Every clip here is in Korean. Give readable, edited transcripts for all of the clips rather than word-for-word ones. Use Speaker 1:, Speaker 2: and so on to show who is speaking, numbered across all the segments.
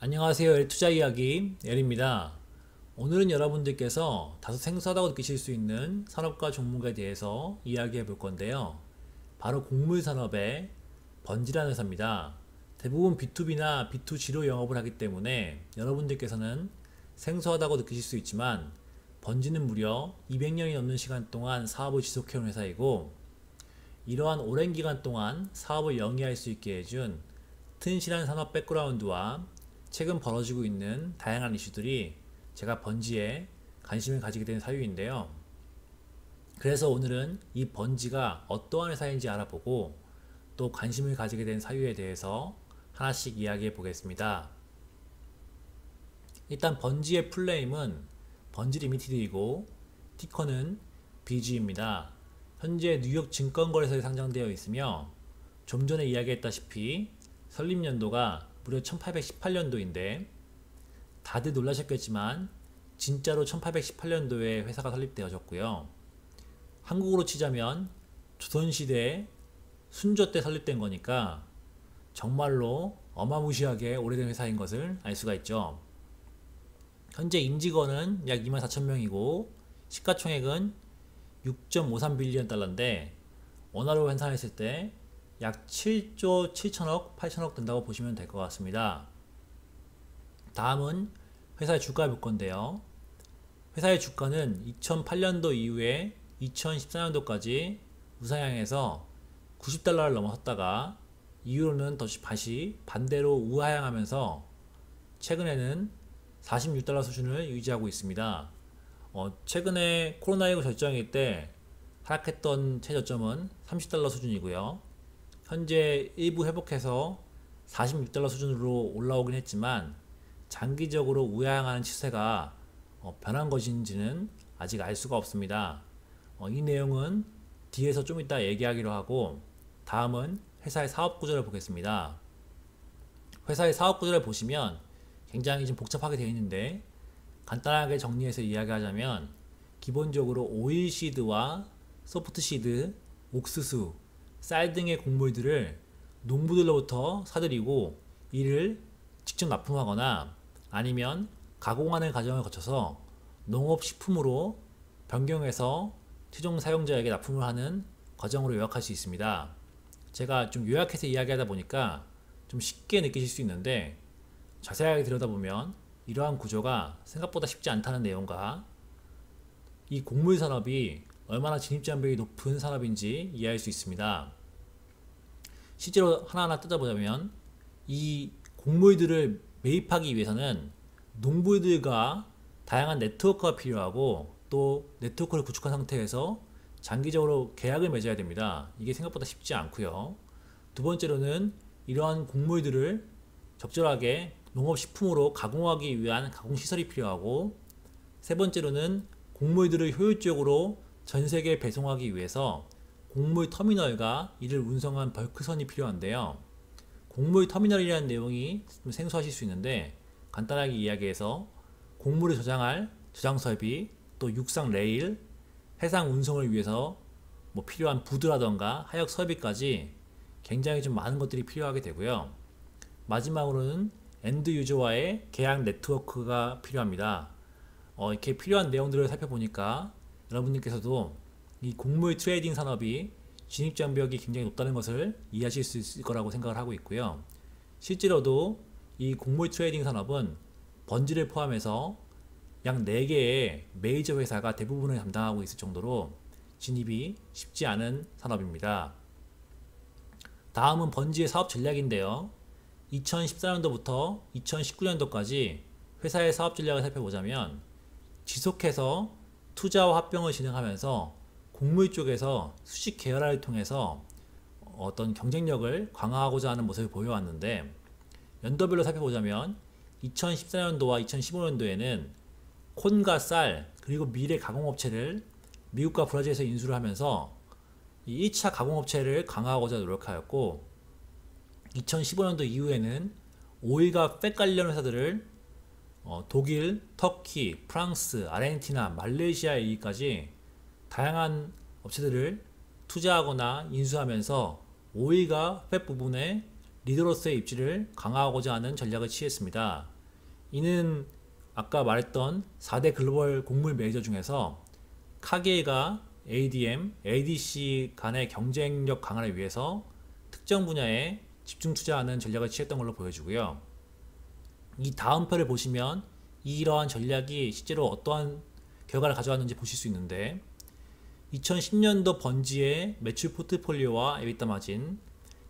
Speaker 1: 안녕하세요. 투자 이야기 엘입니다. 오늘은 여러분들께서 다소 생소하다고 느끼실 수 있는 산업과 종목에 대해서 이야기해 볼 건데요. 바로 곡물 산업의 번지라는 회사입니다. 대부분 B2B나 B2G로 영업을 하기 때문에 여러분들께서는 생소하다고 느끼실 수 있지만 번지는 무려 200년이 넘는 시간 동안 사업을 지속해온 회사이고, 이러한 오랜 기간 동안 사업을 영위할 수 있게 해준 튼실한 산업 백그라운드와 최근 벌어지고 있는 다양한 이슈들이 제가 번지에 관심을 가지게 된 사유인데요. 그래서 오늘은 이 번지가 어떠한 회사인지 알아보고 또 관심을 가지게 된 사유에 대해서 하나씩 이야기해 보겠습니다. 일단 번지의 풀네임은 번지 리미티드이고 티커는 BG입니다. 현재 뉴욕 증권거래소에 상장되어 있으며 좀 전에 이야기했다시피 설립연도가 무려 1818년도인데 다들 놀라셨겠지만 진짜로 1818년도에 회사가 설립되어졌고요. 한국으로 치자면 조선시대 순조 때 설립된 거니까 정말로 어마무시하게 오래된 회사인 것을 알 수가 있죠. 현재 임직원은 약 24,000명이고 시가총액은 6.53빌리언 달러인데 원화로 환산했을 때 약 7조 7천억, 8천억 된다고 보시면 될 것 같습니다. 다음은 회사의 주가를 볼 건데요. 회사의 주가는 2008년도 이후에 2014년도까지 우상향해서 90달러를 넘어섰다가 이후로는 다시 반대로 우하향하면서 최근에는 46달러 수준을 유지하고 있습니다. 최근에 코로나19 절정일 때 하락했던 최저점은 30달러 수준이고요. 현재 일부 회복해서 46달러 수준으로 올라오긴 했지만 장기적으로 우하향하는 추세가 변한 것인지는 아직 알 수가 없습니다. 이 내용은 뒤에서 좀 이따 얘기하기로 하고, 다음은 회사의 사업 구조를 보겠습니다. 회사의 사업 구조를 보시면 굉장히 좀 복잡하게 되어 있는데 간단하게 정리해서 이야기하자면, 기본적으로 오일시드와 소프트시드, 옥수수, 쌀 등의 곡물들을 농부들로부터 사들이고 이를 직접 납품하거나 아니면 가공하는 과정을 거쳐서 농업식품으로 변경해서 최종 사용자에게 납품을 하는 과정으로 요약할 수 있습니다. 제가 좀 요약해서 이야기하다 보니까 좀 쉽게 느끼실 수 있는데, 자세하게 들여다보면 이러한 구조가 생각보다 쉽지 않다는 내용과 이 곡물 산업이 얼마나 진입장벽이 높은 산업인지 이해할 수 있습니다. 실제로 하나하나 뜯어보자면 이 곡물들을 매입하기 위해서는 농부들과 다양한 네트워크가 필요하고, 또 네트워크를 구축한 상태에서 장기적으로 계약을 맺어야 됩니다. 이게 생각보다 쉽지 않고요. 두 번째로는 이러한 곡물들을 적절하게 농업식품으로 가공하기 위한 가공시설이 필요하고, 세 번째로는 곡물들을 효율적으로 전 세계에 배송하기 위해서 곡물 터미널과 이를 운송한 벌크선이 필요한데요. 곡물 터미널이라는 내용이 좀 생소하실 수 있는데 간단하게 이야기해서 곡물을 저장할 저장 설비, 또 육상 레일, 해상 운송을 위해서 필요한 부두라던가 하역 설비까지 굉장히 좀 많은 것들이 필요하게 되고요. 마지막으로는 엔드 유저와의 계약 네트워크가 필요합니다. 이렇게 필요한 내용들을 살펴보니까 여러분들께서도 이 곡물 트레이딩 산업이 진입장벽이 굉장히 높다는 것을 이해하실 수 있을 거라고 생각을 하고 있고요. 실제로도 이 곡물 트레이딩 산업은 번지를 포함해서 약 4개의 메이저 회사가 대부분을 담당하고 있을 정도로 진입이 쉽지 않은 산업입니다. 다음은 번지의 사업 전략인데요. 2014년도부터 2019년도까지 회사의 사업 전략을 살펴보자면, 지속해서 투자와 합병을 진행하면서 곡물 쪽에서 수직 계열화를 통해서 어떤 경쟁력을 강화하고자 하는 모습을 보여왔는데, 연도별로 살펴보자면 2014년도와 2015년도에는 콘과 쌀 그리고 밀의 가공업체를 미국과 브라질에서 인수를 하면서 이 1차 가공업체를 강화하고자 노력하였고, 2015년도 이후에는 오일과 팻 관련 회사들을 독일, 터키, 프랑스, 아르헨티나, 말레이시아에 이르기까지 다양한 업체들을 투자하거나 인수하면서 오일과 팻 부분에 리더로서의 입지를 강화하고자 하는 전략을 취했습니다. 이는 아까 말했던 4대 글로벌 곡물 메이저 중에서 카게이가 ADM, ADC 간의 경쟁력 강화를 위해서 특정 분야에 집중 투자하는 전략을 취했던 걸로 보여지고요. 이 다음 표를 보시면 이러한 전략이 실제로 어떠한 결과를 가져왔는지 보실 수 있는데 2010년도 번지의 매출 포트폴리오와 에비타 마진,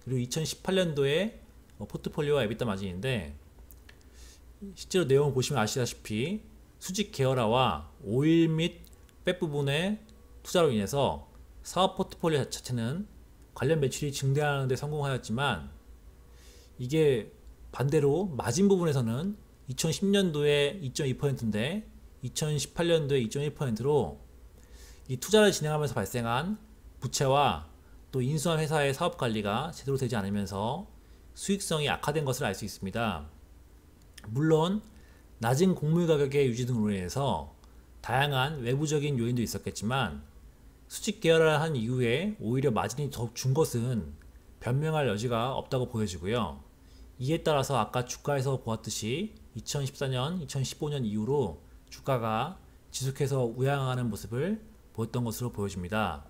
Speaker 1: 그리고 2018년도의 포트폴리오와 에비타 마진인데 실제로 내용을 보시면 아시다시피 수직 계열화와 오일 및 팻 부분의 투자로 인해서 사업 포트폴리오 자체는 관련 매출이 증대하는 데 성공하였지만 이게 반대로 마진 부분에서는 2010년도에 2.2%인데 2018년도에 2.1%로 이 투자를 진행하면서 발생한 부채와 또 인수한 회사의 사업 관리가 제대로 되지 않으면서 수익성이 악화된 것을 알 수 있습니다. 물론 낮은 곡물 가격의 유지 등으로 인해서 다양한 외부적인 요인도 있었겠지만 수직 계열화를 한 이후에 오히려 마진이 더욱 준 것은 변명할 여지가 없다고 보여지고요. 이에 따라서 아까 주가에서 보았듯이 2014년, 2015년 이후로 주가가 지속해서 우양하는 모습을 보였던 것으로 보여집니다.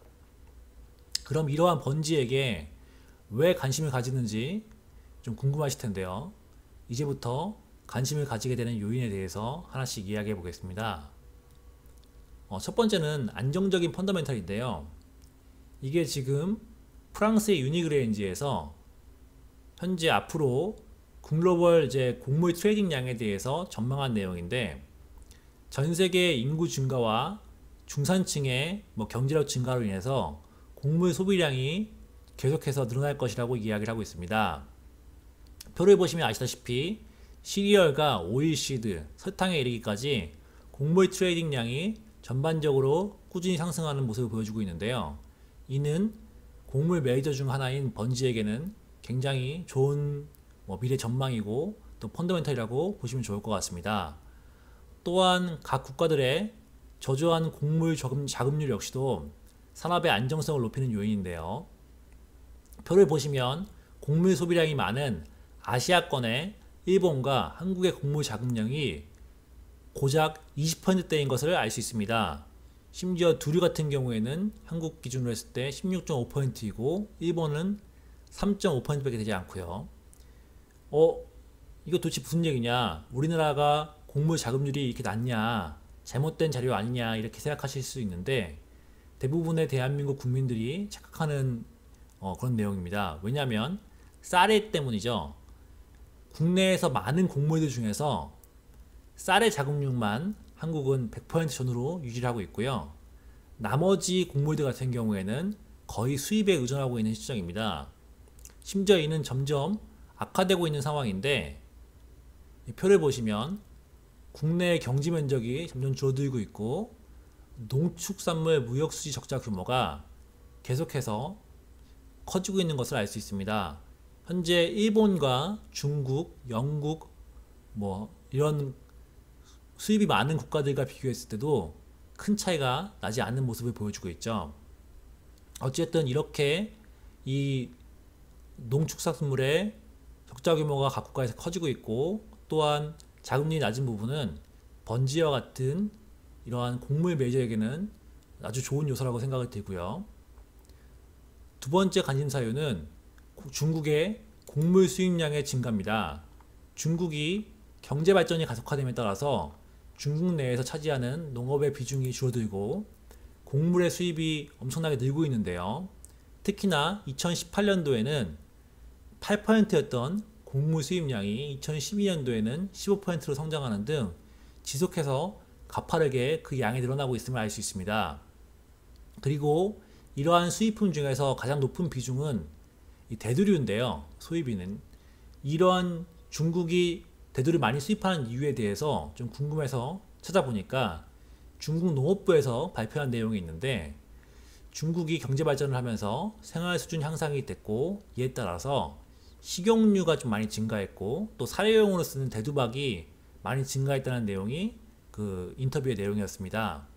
Speaker 1: 그럼 이러한 번지에게 왜 관심을 가지는지 좀 궁금하실 텐데요. 이제부터 관심을 가지게 되는 요인에 대해서 하나씩 이야기해 보겠습니다. 첫 번째는 안정적인 펀더멘탈인데요. 이게 지금 프랑스의 유니그레인지에서 현재 앞으로 글로벌 곡물 트레이딩량에 대해서 전망한 내용인데 전 세계 인구 증가와 중산층의 경제력 증가로 인해서 곡물 소비량이 계속해서 늘어날 것이라고 이야기를 하고 있습니다. 표를 보시면 아시다시피 시리얼과 오일시드, 설탕에 이르기까지 곡물 트레이딩량이 전반적으로 꾸준히 상승하는 모습을 보여주고 있는데요. 이는 곡물 메이저 중 하나인 번지에게는 굉장히 좋은 미래 전망이고 또 펀더멘털이라고 보시면 좋을 것 같습니다. 또한 각 국가들의 저조한 곡물 자급률 역시도 산업의 안정성을 높이는 요인인데요. 표를 보시면 곡물 소비량이 많은 아시아권의 일본과 한국의 곡물 자급량이 고작 20%대인 것을 알 수 있습니다. 심지어 두류 같은 경우에는 한국 기준으로 했을 때 16.5%이고 일본은 3.5%밖에 되지 않고요. 이거 도대체 무슨 얘기냐? 우리나라가 곡물 자급률이 이렇게 낮냐? 잘못된 자료 아니냐? 이렇게 생각하실 수 있는데 대부분의 대한민국 국민들이 착각하는 그런 내용입니다. 왜냐하면 쌀의 때문이죠. 국내에서 많은 곡물들 중에서 쌀의 자급률만 한국은 100% 전후로 유지를 하고 있고요. 나머지 곡물들 같은 경우에는 거의 수입에 의존하고 있는 실정입니다. 심지어 이는 점점 악화되고 있는 상황인데 이 표를 보시면 국내의 경지 면적이 점점 줄어들고 있고 농축산물 무역수지 적자 규모가 계속해서 커지고 있는 것을 알 수 있습니다. 현재 일본과 중국, 영국 이런 수입이 많은 국가들과 비교했을 때도 큰 차이가 나지 않는 모습을 보여주고 있죠. 어쨌든 이렇게 이 농축산물의 적자 규모가 각 국가에서 커지고 있고 또한 자금률이 낮은 부분은 번지와 같은 이러한 곡물 메이저에게는 아주 좋은 요소라고 생각이 들고요. 두 번째 관심 사유는 중국의 곡물 수입량의 증가입니다. 중국이 경제 발전이 가속화됨에 따라서 중국 내에서 차지하는 농업의 비중이 줄어들고 곡물의 수입이 엄청나게 늘고 있는데요. 특히나 2018년도에는 8%였던 곡물 수입량이 2012년도에는 15%로 성장하는 등 지속해서 가파르게 그 양이 늘어나고 있음을 알 수 있습니다. 그리고 이러한 수입품 중에서 가장 높은 비중은 이 대두류인데요. 소비비는 이러한 중국이 대두를 많이 수입하는 이유에 대해서 좀 궁금해서 찾아보니까 중국 농업부에서 발표한 내용이 있는데 중국이 경제 발전을 하면서 생활 수준 향상이 됐고 이에 따라서 식용유가 좀 많이 증가했고 또 사료용으로 쓰는 대두박이 많이 증가했다는 내용이 그 인터뷰의 내용이었습니다.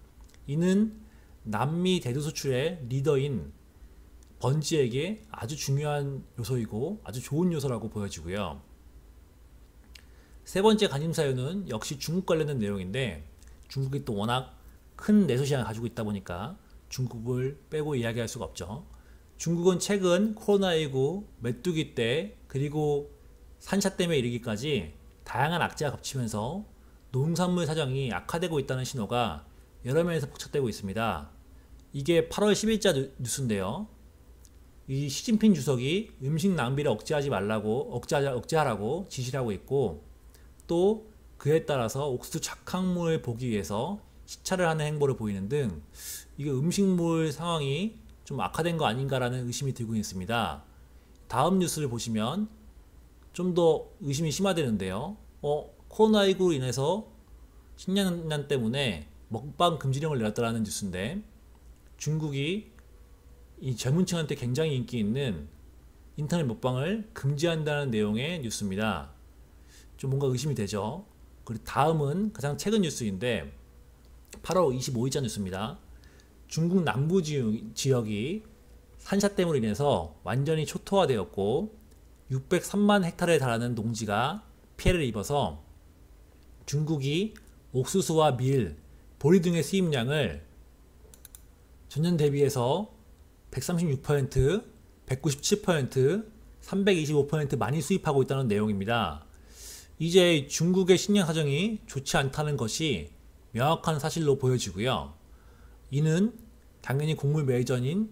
Speaker 1: 이는 남미 대두 수출의 리더인 번지에게 아주 중요한 요소이고 아주 좋은 요소라고 보여지고요. 세 번째 관심 사유는 역시 중국 관련된 내용인데, 중국이 또 워낙 큰 내수 시장을 가지고 있다 보니까 중국을 빼고 이야기할 수가 없죠. 중국은 최근 코로나19 메뚜기 때 그리고 산샤댐에 이르기까지 다양한 악재가 겹치면서 농산물 사정이 악화되고 있다는 신호가 여러 면에서 포착되고 있습니다. 이게 8월 10일자 뉴스인데요. 이 시진핑 주석이 음식 낭비를 억제하라고 지시를 하고 있고, 또 그에 따라서 옥수수 작황물을 보기 위해서 시찰을 하는 행보를 보이는 등 이게 음식물 상황이 좀 악화된 거 아닌가라는 의심이 들고 있습니다. 다음 뉴스를 보시면 좀 더 의심이 심화되는데요. 코로나19로 인해서 식량난 때문에 먹방 금지령을 내렸다라는 뉴스인데, 중국이 이 젊은 층한테 굉장히 인기 있는 인터넷 먹방을 금지한다는 내용의 뉴스입니다. 좀 뭔가 의심이 되죠. 그리고 다음은 가장 최근 뉴스인데 8월 25일자 뉴스입니다. 중국 남부 지역이 산샤댐으로 인해서 완전히 초토화되었고 603만 헥타르에 달하는 농지가 피해를 입어서 중국이 옥수수와 밀, 보리 등의 수입량을 전년 대비해서 136%, 197%, 325% 많이 수입하고 있다는 내용입니다. 이제 중국의 식량 사정이 좋지 않다는 것이 명확한 사실로 보여지고요. 이는 당연히 곡물 메이저인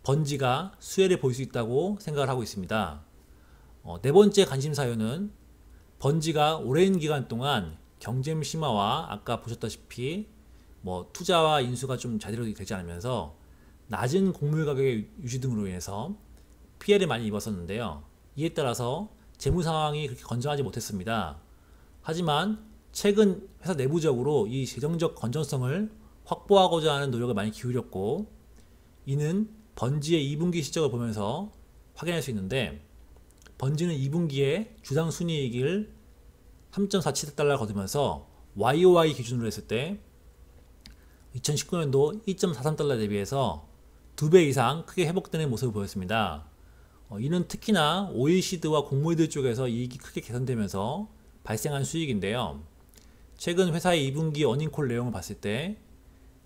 Speaker 1: 번지가 수혜를 볼 수 있다고 생각을 하고 있습니다. 네 번째 관심 사유는 번지가 오랜 기간 동안 경쟁 심화와 아까 보셨다시피 투자와 인수가 좀 제대로 되지 않으면서 낮은 곡물 가격의 유지 등으로 인해서 피해를 많이 입었었는데요. 이에 따라서 재무 상황이 그렇게 건전하지 못했습니다. 하지만 최근 회사 내부적으로 이 재정적 건전성을 확보하고자 하는 노력을 많이 기울였고, 이는 번지의 2분기 실적을 보면서 확인할 수 있는데, 번지는 2분기에 주당 순이익을 3.47달러 거두면서 YOY 기준으로 했을 때 2019년도 2.43달러 대비해서 2배 이상 크게 회복되는 모습을 보였습니다. 이는 특히나 오일시드와 곡물들 쪽에서 이익이 크게 개선되면서 발생한 수익인데요. 최근 회사의 2분기 어닝콜 내용을 봤을 때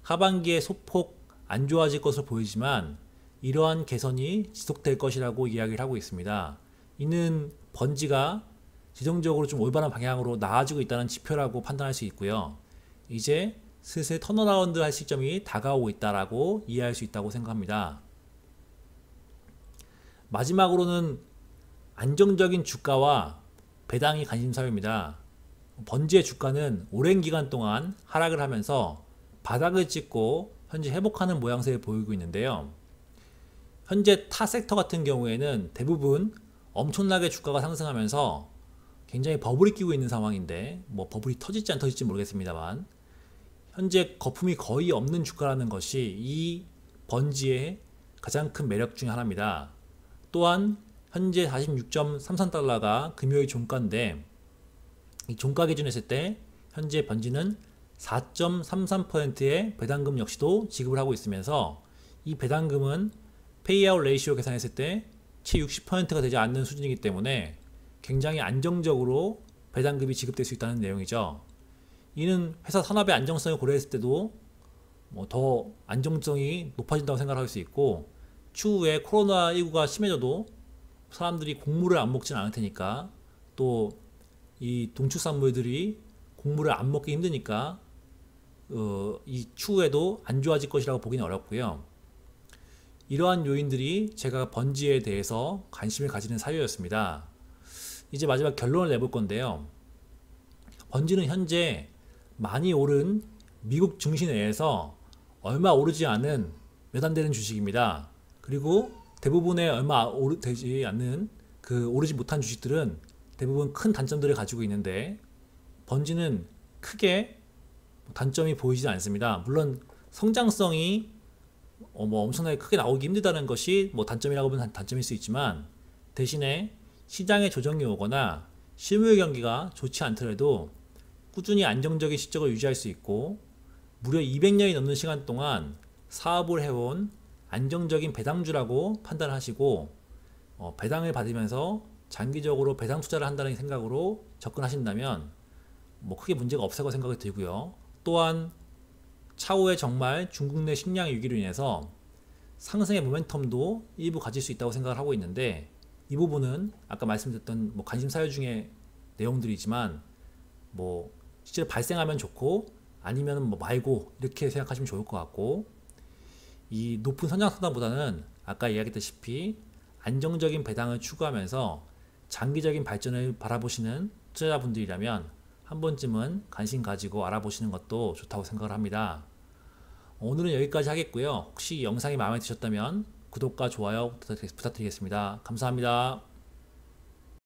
Speaker 1: 하반기에 소폭 안 좋아질 것으로 보이지만 이러한 개선이 지속될 것이라고 이야기를 하고 있습니다. 이는 번지가 재정적으로 좀 올바른 방향으로 나아지고 있다는 지표라고 판단할 수 있고요. 이제 슬슬 턴어라운드 할 시점이 다가오고 있다라고 이해할 수 있다고 생각합니다. 마지막으로는 안정적인 주가와 배당이 관심사유입니다. 번지의 주가는 오랜 기간 동안 하락을 하면서 바닥을 찍고 현재 회복하는 모양새를 보이고 있는데요. 현재 타 섹터 같은 경우에는 대부분 엄청나게 주가가 상승하면서 굉장히 버블이 끼고 있는 상황인데, 버블이 터질지 안 터질지 모르겠습니다만 현재 거품이 거의 없는 주가라는 것이 이 번지의 가장 큰 매력 중 하나입니다. 또한 현재 46.33달러가 금요일 종가인데, 이 종가 기준 했을 때 현재 번지는 4.33%의 배당금 역시도 지급을 하고 있으면서 이 배당금은 페이아웃 레이시오 계산했을 때 채 60%가 되지 않는 수준이기 때문에 굉장히 안정적으로 배당금이 지급될 수 있다는 내용이죠. 이는 회사 산업의 안정성을 고려했을 때도 더 안정성이 높아진다고 생각할 수 있고, 추후에 코로나19가 심해져도 사람들이 곡물을 안 먹지는 않을 테니까, 또 이 동축산물들이 곡물을 안 먹기 힘드니까 이 추후에도 안 좋아질 것이라고 보기는 어렵고요. 이러한 요인들이 제가 번지에 대해서 관심을 가지는 사유였습니다. 이제 마지막 결론을 내볼 건데요. 번지는 현재 많이 오른 미국 증시 내에서 얼마 오르지 않은 몇 안 되는 주식입니다. 그리고 대부분의 얼마 되지 않는 오르지 못한 주식들은 대부분 큰 단점들을 가지고 있는데, 번지는 크게 단점이 보이지 않습니다. 물론 성장성이 엄청나게 크게 나오기 힘들다는 것이 단점이라고 보면 단점일 수 있지만, 대신에 시장의 조정이 오거나 실물 경기가 좋지 않더라도 꾸준히 안정적인 실적을 유지할 수 있고, 무려 200년이 넘는 시간 동안 사업을 해온 안정적인 배당주라고 판단하시고 배당을 받으면서 장기적으로 배당 투자를 한다는 생각으로 접근하신다면 뭐 크게 문제가 없다고 생각이 들고요. 또한 차후에 정말 중국 내 식량 위기로 인해서 상승의 모멘텀도 일부 가질 수 있다고 생각을 하고 있는데, 이 부분은 아까 말씀드렸던 뭐 관심 사유 중에 내용들이지만 뭐 실제로 발생하면 좋고 아니면 뭐 말고 이렇게 생각하시면 좋을 것 같고, 이 높은 선장성장보다는 아까 이야기했다시피 안정적인 배당을 추구하면서 장기적인 발전을 바라보시는 투자자분들이라면 한 번쯤은 관심 가지고 알아보시는 것도 좋다고 생각을 합니다. 오늘은 여기까지 하겠고요. 혹시 영상이 마음에 드셨다면 구독과 좋아요 부탁드리겠습니다. 감사합니다.